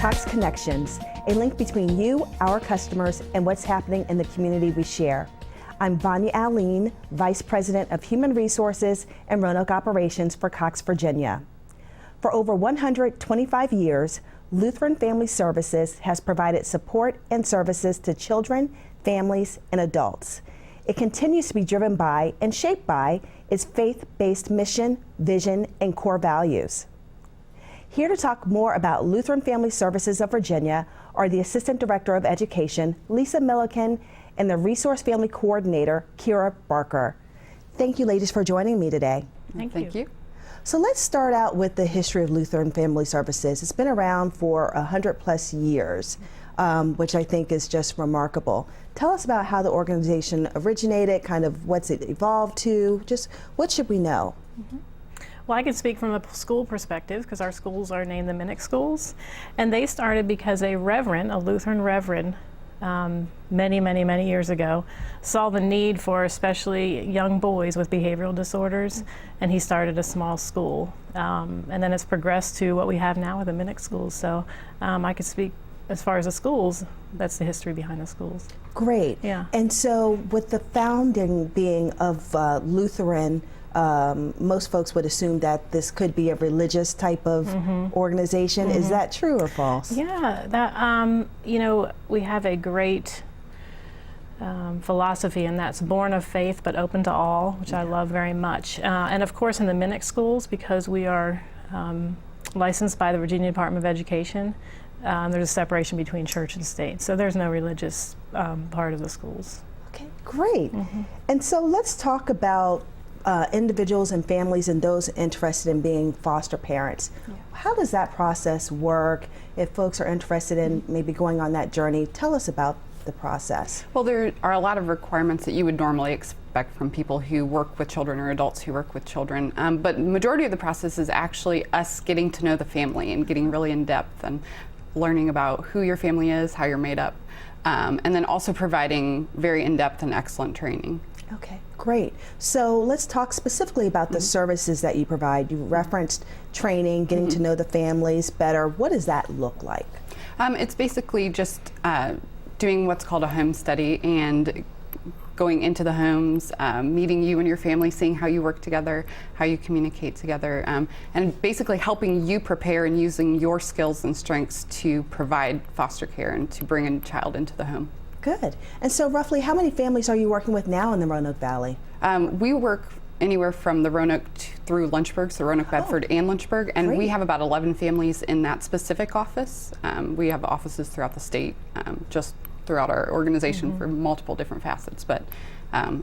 Cox Connections, a link between you, our customers, and what's happening in the community we share. I'm Vonya Alleyne, Vice President of Human Resources and Roanoke Operations for Cox, Virginia. For over 125 years, Lutheran Family Services has provided support and services to children, families, and adults. It continues to be driven by and shaped by its faith-based mission, vision, and core values. Here to talk more about Lutheran Family Services of Virginia are the Assistant Director of Education, Lisa Milliken, and the Resource Family Coordinator, Kira Barker. Thank you, ladies, for joining me today. Thank you. So let's start out with the history of Lutheran Family Services. It's been around for 100+ years, which I think is just remarkable. Tell us about how the organization originated, kind of what's it evolved to, just what should we know? Well, I can speak from a school perspective because our schools are named the Minnick Schools, and they started because a Lutheran reverend, many years ago, saw the need for especially young boys with behavioral disorders, and he started a small school. And then it's progressed to what we have now with the Minnick Schools. So I could speak as far as the schools, that's the history behind the schools. Great. Yeah. And so with the founding being of Lutheran, most folks would assume that this could be a religious type of organization. Is that true or false? Yeah, that we have a great philosophy, and that's born of faith but open to all, which I love very much. And of course in the Minnick Schools, because we are licensed by the Virginia Department of Education, there's a separation between church and state, so there's no religious part of the schools. Okay, great. And so let's talk about individuals and families and those interested in being foster parents. How does that process work? If folks are interested in maybe going on that journey, tell us about the process. Well, there are a lot of requirements that you would normally expect from people who work with children or adults who work with children, but the majority of the process is actually us getting to know the family and getting really in depth and learning about who your family is, how you're made up, and then also providing very in-depth and excellent training. Okay, great. So let's talk specifically about the services that you provide. You referenced training, getting to know the families better. What does that look like? It's basically just doing what's called a home study and going into the homes, meeting you and your family, seeing how you work together, how you communicate together, and basically helping you prepare and using your skills and strengths to provide foster care and to bring a child into the home. Good. And so roughly how many families are you working with now in the Roanoke Valley? We work anywhere from the Roanoke through Lynchburg, so Roanoke, Bedford, and Lynchburg, and great. we have about 11 families in that specific office. We have offices throughout the state, just throughout our organization for multiple different facets, but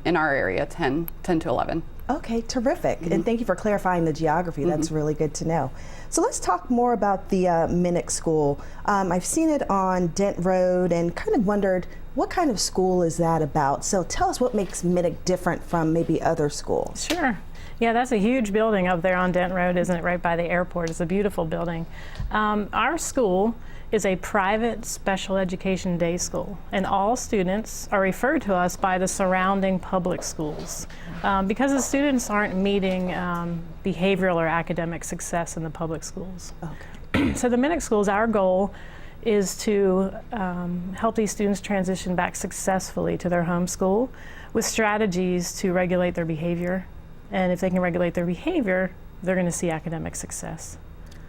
in our area, 10 to 11. Okay, terrific. And thank you for clarifying the geography. That's really good to know. So let's talk more about the Minnick School. I've seen it on Dent Road and kind of wondered, what kind of school is that about? So tell us what makes Minnick different from maybe other schools. Sure. Yeah, that's a huge building up there on Dent Road, isn't it, right by the airport? It's a beautiful building. Our school is a private special education day school, and all students are referred to us by the surrounding public schools because the students aren't meeting behavioral or academic success in the public schools. Okay. So the Minnick Schools, our goal is to help these students transition back successfully to their home school with strategies to regulate their behavior. And if they can regulate their behavior, they're going to see academic success.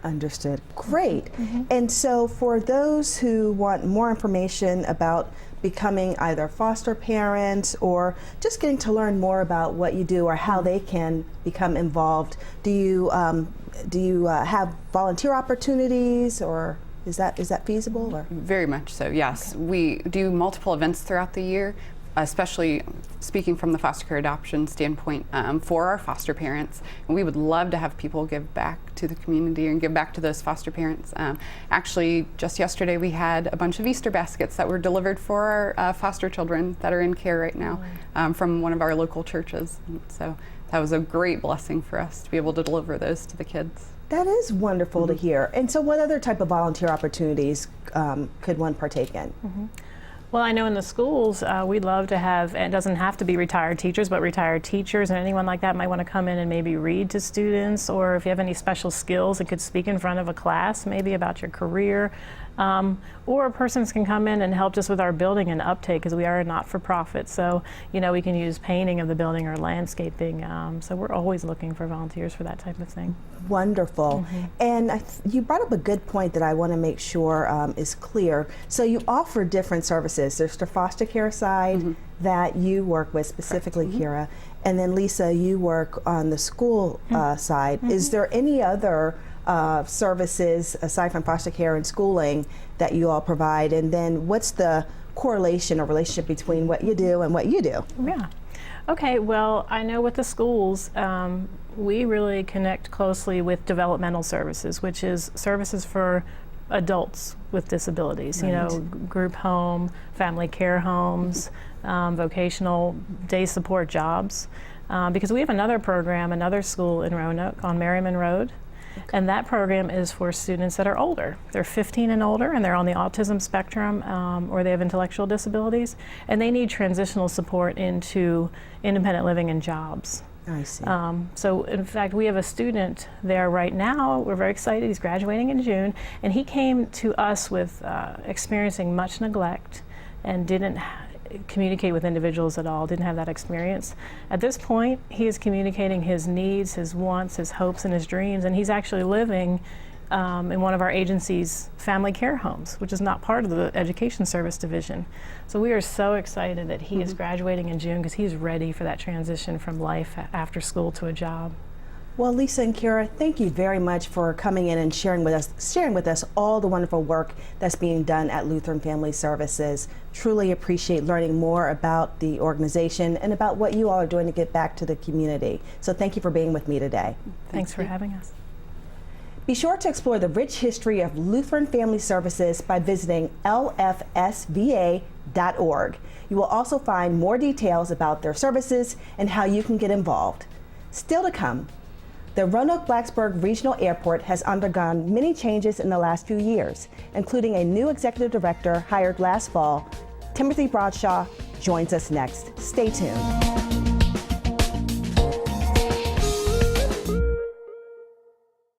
Understood. Great. And so for those who want more information about becoming either foster parents or just getting to learn more about what you do or how they can become involved, do you have volunteer opportunities, or is that feasible? Or? Very much so, yes. Okay. We do multiple events throughout the year, especially speaking from the foster care adoption standpoint for our foster parents. And we would love to have people give back to the community and give back to those foster parents. Actually, just yesterday we had a bunch of Easter baskets that were delivered for our foster children that are in care right now from one of our local churches. And so that was a great blessing for us to be able to deliver those to the kids. That is wonderful to hear. And so what other type of volunteer opportunities could one partake in? Well, I know in the schools, we'd love to have, and it doesn't have to be retired teachers, but retired teachers and anyone like that might want to come in and maybe read to students, or if you have any special skills and could speak in front of a class, maybe about your career. Or persons can come in and help just with our building and uptake, because we are a not-for-profit. So, you know, we can use painting of the building or landscaping. So we're always looking for volunteers for that type of thing. Wonderful. And you brought up a good point that I want to make sure is clear. So you offer different services. There's the foster care side that you work with, specifically Kira, and then Lisa, you work on the school side. Is there any other services aside from foster care and schooling that you all provide, and then what's the correlation or relationship between what you do and what you do? Yeah. Okay, well, I know with the schools, we really connect closely with developmental services, which is services for adults with disabilities, you know, group home, family care homes, vocational day support jobs, because we have another program, another school in Roanoke on Merriman Road. And that program is for students that are older. They're 15 and older, and they're on the autism spectrum, or they have intellectual disabilities, and they need transitional support into independent living and jobs. I see. So in fact, we have a student there right now. We're very excited. He's graduating in June, and he came to us with experiencing much neglect and didn't communicate with individuals at all, didn't have that experience. At this point, he is communicating his needs, his wants, his hopes, and his dreams, and he's actually living in one of our agency's family care homes, which is not part of the Education Service Division. So we are so excited that he is graduating in June, because he's ready for that transition from life after school to a job. Well, Lisa and Kira, thank you very much for coming in and sharing with us all the wonderful work that's being done at Lutheran Family Services. Truly appreciate learning more about the organization and about what you all are doing to get back to the community. So thank you for being with me today. Thanks for having us. Be sure to explore the rich history of Lutheran Family Services by visiting lfsva.org. You will also find more details about their services and how you can get involved. Still to come, the Roanoke-Blacksburg Regional Airport has undergone many changes in the last few years, including a new executive director hired last fall. Timothy Bradshaw joins us next. Stay tuned.